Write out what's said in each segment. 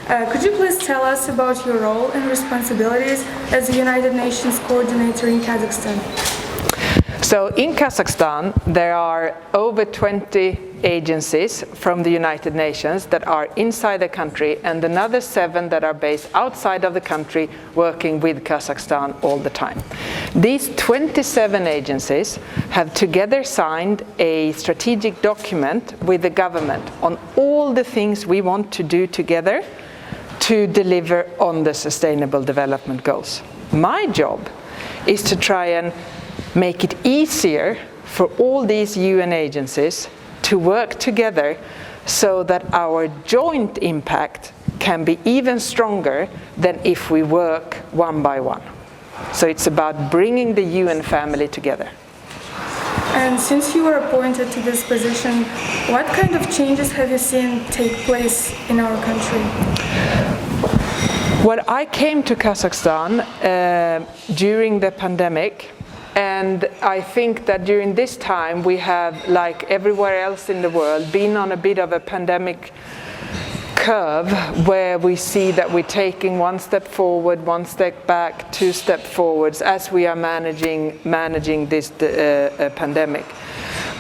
Could you please tell us about your role and responsibilities as the United Nations coordinator in Kazakhstan? So in Kazakhstan, there are over 20 agencies from the United Nations that are inside the country and another 7 that are based outside of the country working with Kazakhstan all the time. These 27 agencies have together signed a strategic document with the government on all the things we want to do together to deliver on the Sustainable Development Goals. My job is to try and make it easier for all these UN agencies to work together so that our joint impact can be even stronger than if we work one by one. So it's about bringing the UN family together. And since you were appointed to this position, what kind of changes have you seen take place in our country? Well, I came to Kazakhstan during the pandemic, and I think that during this time we have, like everywhere else in the world, been on a bit of a pandemic curve where we see that we're taking one step forward, one step back, 2 steps forwards as we are managing this pandemic.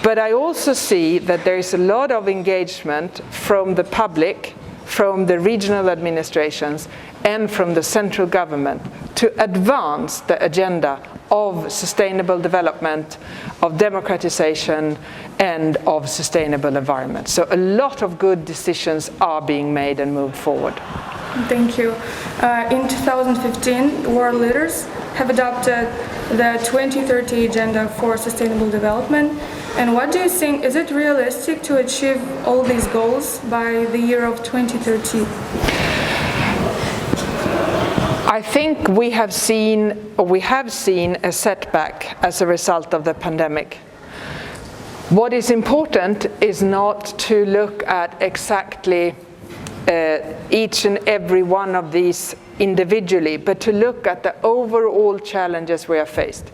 But I also see that there is a lot of engagement from the public, from the regional administrations, and from the central government to advance the agenda of sustainable development, of democratization, and of sustainable environment. So a lot of good decisions are being made and moved forward. Thank you. In 2015, world leaders have adopted the 2030 Agenda for Sustainable Development. And what do you think, is it realistic to achieve all these goals by the year of 2030? I think we have seen a setback as a result of the pandemic. What is important is not to look at exactly each and every one of these individually, but to look at the overall challenges we are faced.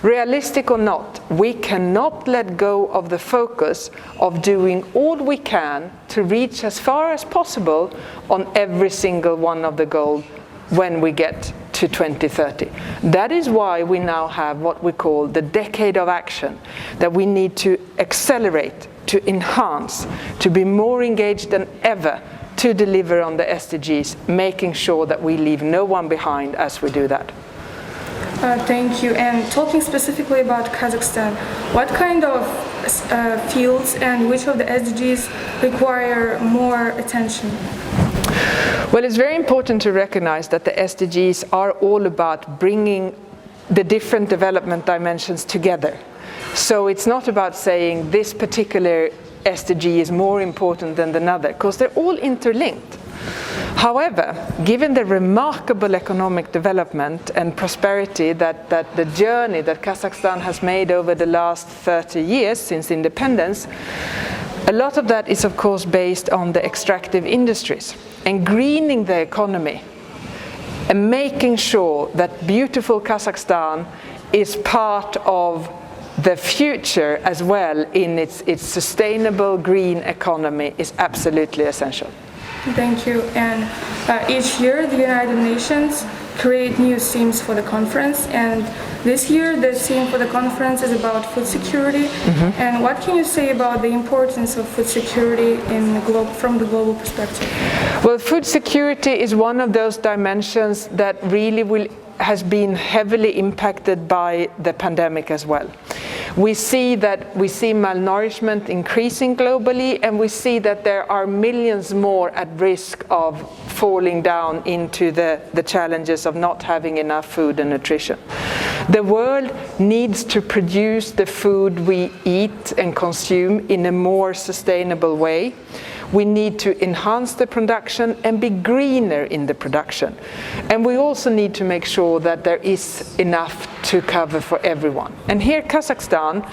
Realistic or not, we cannot let go of the focus of doing all we can to reach as far as possible on every single one of the goals when we get to 2030. That is why we now have what we call the decade of action, that we need to accelerate, to enhance, to be more engaged than ever to deliver on the SDGs, making sure that we leave no one behind as we do that. Thank you. And talking specifically about Kazakhstan, what kind of fields and which of the SDGs require more attention? Well, it's very important to recognize that the SDGs are all about bringing the different development dimensions together. So it's not about saying this particular SDG is more important than another, because they're all interlinked. However, given the remarkable economic development and prosperity that the journey that Kazakhstan has made over the last 30 years since independence, a lot of that is of course based on the extractive industries and greening the economy and making sure that beautiful Kazakhstan is part of the future as well in its sustainable green economy is absolutely essential. Thank you. And each year the United Nations create new themes for the conference, and this year the theme for the conference is about food security. And what can you say about the importance of food security from the global perspective? Well, food security is one of those dimensions that really has been heavily impacted by the pandemic as well. We see malnourishment increasing globally, and we see that there are millions more at risk of falling down into the challenges of not having enough food and nutrition. The world needs to produce the food we eat and consume in a more sustainable way. We need to enhance the production and be greener in the production. And we also need to make sure that there is enough to cover for everyone. And here Kazakhstan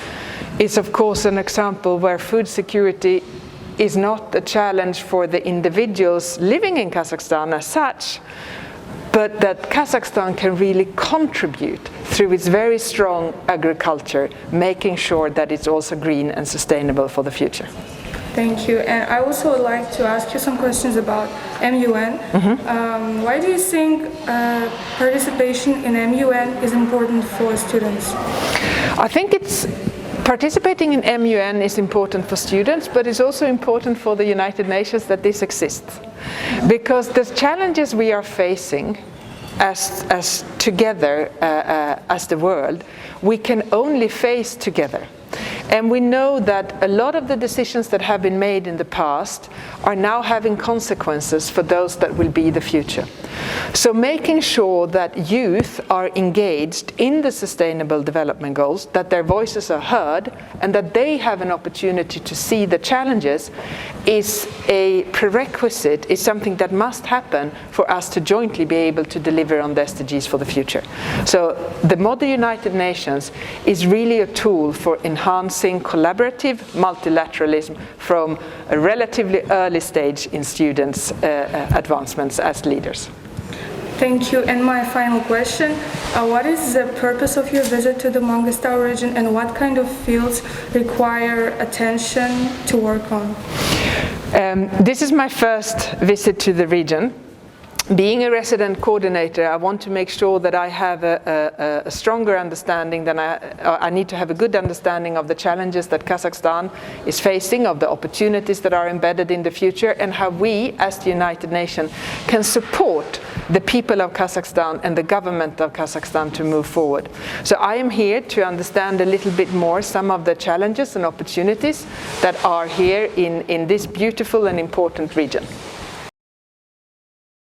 is of course an example where food security is not a challenge for the individuals living in Kazakhstan as such, but that Kazakhstan can really contribute through its very strong agriculture, making sure that it's also green and sustainable for the future. Thank you. And I also would like to ask you some questions about MUN. Why do you think participation in MUN is important for students? I think participating in MUN is important for students, but it's also important for the United Nations that this exists. Because the challenges we are facing as together as the world, we can only face together. And we know that a lot of the decisions that have been made in the past are now having consequences for those that will be the future. So making sure that youth are engaged in the Sustainable Development Goals, that their voices are heard, and that they have an opportunity to see the challenges is a prerequisite, is something that must happen for us to jointly be able to deliver on the SDGs for the future. So the modern United Nations is really a tool for enhancing collaborative multilateralism from a relatively early stage in students' advancements as leaders. Thank you. And my final question, what is the purpose of your visit to the Mangostar region, and what kind of fields require attention to work on? This is my first visit to the region. Being a resident coordinator, I want to make sure that I have a stronger understanding than I need to have a good understanding of the challenges that Kazakhstan is facing, of the opportunities that are embedded in the future, and how we, as the United Nations, can support the people of Kazakhstan and the government of Kazakhstan to move forward. So I am here to understand a little bit more some of the challenges and opportunities that are here in this beautiful and important region.